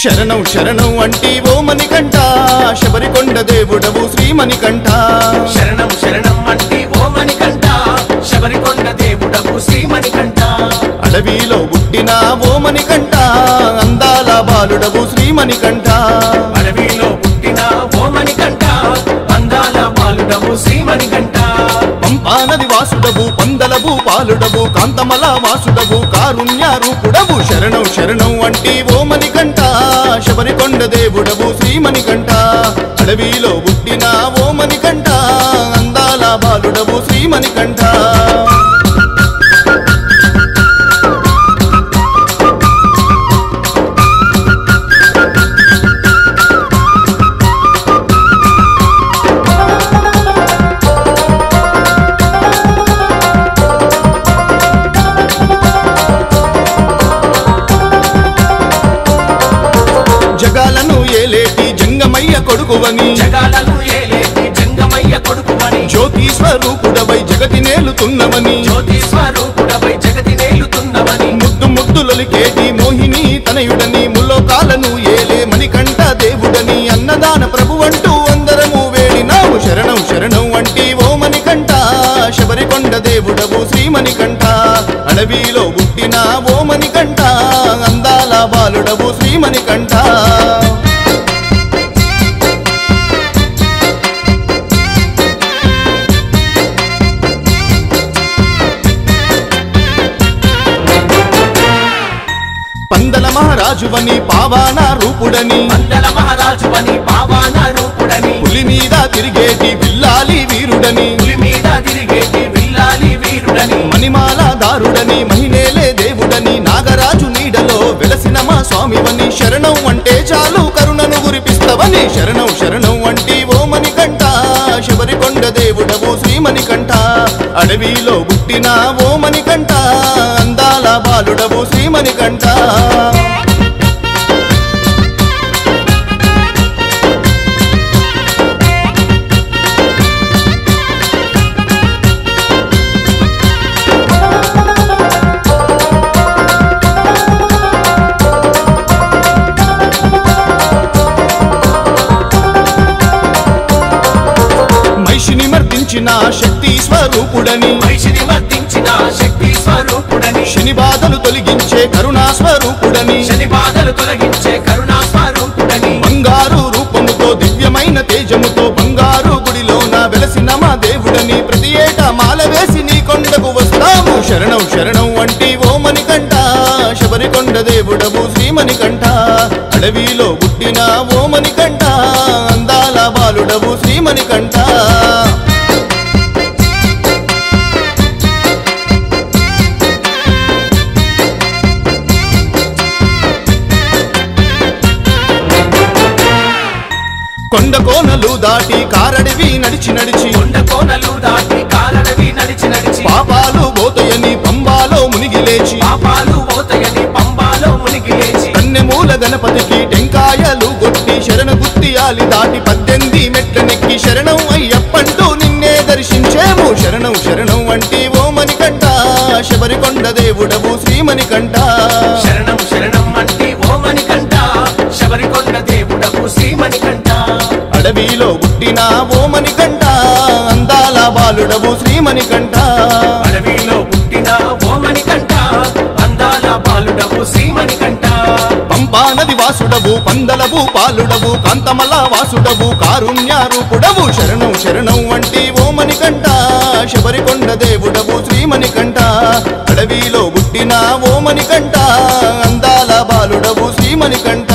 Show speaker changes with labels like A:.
A: శరణం శరణం అంటి ఓ మణికంఠ శబరికొండ దేవుడవు శ్రీ మణికంఠ
B: శరణం శరణం అంటి ఓ మణికంఠ శబరికొండ దేవుడవు శ్రీ మణికంఠ
A: అడవిలో పుట్టిన ఓ మణికంఠ అందాల బాలుడవు శ్రీ మణికంఠ
B: అడవిలో పుట్టిన ఓ మణికంఠ అందాల బాలుడవు శ్రీ మణికంఠ
A: పంపానది వాసుడవు పందలవు పాలుడవు కాంతమల వాసుడవు కారుణ్య రూపుడవు శరణం శరణం అంటి ఓ మణికంఠ శబరికొండ దేవుడవు శ్రీ మణికంఠ అడవిలో పుట్టిన ఓ మణికంఠ అందాల బాలుడవు శ్రీ మణికంఠ జగాలను ఏలేటి జంగమయ్య కొడుకువని
B: జగాలను ఏలేటి జంగమయ్య కొడుకువని
A: జ్యోతి స్వరూపుడవై జగతి నేలుతున్నవని
B: జ్యోతి స్వరూపుడవై జగతి నేలుతున్నవని
A: ముద్దు ముద్దులొలికేటి మోహిని తనయుడని ముల్లోకాలను ఏలే మణికంఠ దేవుడని అన్నదాన ప్రభువంటూ అందరము వేడినాము శరణం శరణం అంటి ఓ మణికంఠ శబరికొండ దేవుడవు శ్రీ మణికంఠ అడవిలో పుట్టిన ఓ మణికంఠ అందాల బాలుడవు శ్రీ మణికంఠ పందల మహారాజువని పావాన రూపుడని
B: మండల మహారాజువని పావాన రూపుడని
A: పులి మీద తిరిగేటి విల్లాలి వీరుడని
B: పులి మీద తిరిగేటి విల్లాలి వీరుడని
A: మణిమాల దారుడని మహినేలే దేవుడని నాగరాజు నీడలో వెలసిన మా స్వామివని శరణం అంటే చాలు కరుణను గురిపిస్తవని శరణం శరణం అంటి ఓ మణికంఠ శబరికొండ దేవుడవు శ్రీ మణికంఠ అడవిలో పుట్టిన ఓ మణికంఠ అందాల బాలుడవు శ్రీ మణికంఠ మహిషిని మర్దించిన శక్తి స్వరూపుడని
B: మహిషిని మర్దించిన శక్తి స్వరూపుడని
A: శని బాధలు తొలగించే కరుణా స్వరూపుడని
B: శని బాధలు తొలగించే కరుణా స్వరూపుడని
A: బంగారు రూపముతో దివ్యమైన తేజముతో బంగారు గుడిలోన వెలసిన మా దేవుడని ప్రతి ఏటా మాల వేసి నీ కొండకు వస్తాము శరణం శరణం అంటి ఓ మణికంఠ శబరికొండ దేవుడవు శ్రీ మణికంఠ అడవిలో పుట్టిన ఓ మణికంఠ అందాల బాలుడవు శ్రీ మణికంఠ కొండ కోనలు దాటి కారడివి నడిచి నడిచి
B: కొండ కోనలు దాటి కారడవి నడిచి నడిచి
A: పాపాలు పోతయని పంబాలో మునిగి లేచి
B: పాపాలు పోతయని పంబాలో మునిగి లేచి
A: కన్నెమూల గణపతికి టెంకాయలు కొట్టి శరణ గుత్తియాలి దాటి 18 మెట్ల నెక్కి శరణం అయ్యప్పంటూ నిన్నే దర్శించేము శరణం శరణం అంటి ఓ మణికంఠ శబరికొండ దేవుడవు శ్రీ మణికంఠ
B: శరణం శరణం అంటి ఓ మణికంఠ శబరికొండ దేవుడవు శ్రీ మణికంఠ
A: అడవిలో పుట్టిన ఓ మణికంఠ అందాల బాలుడవు శ్రీ మణికంఠ
B: అడవిలో పుట్టిన ఓ మణికంఠ అందాల బాలుడవు శ్రీ మణికంఠ
A: పంపానది వాసుడవు పందలవు పాలుడవు కాంతమల వాసుడవు కారుణ్య రూపుడవు శరణం శరణం అంటి ఓ మణికంఠ శబరికొండ దేవుడవు శ్రీ మణికంఠ అడవిలో పుట్టిన ఓ మణికంఠ అందాల బాలుడవు శ్రీ మణికంఠ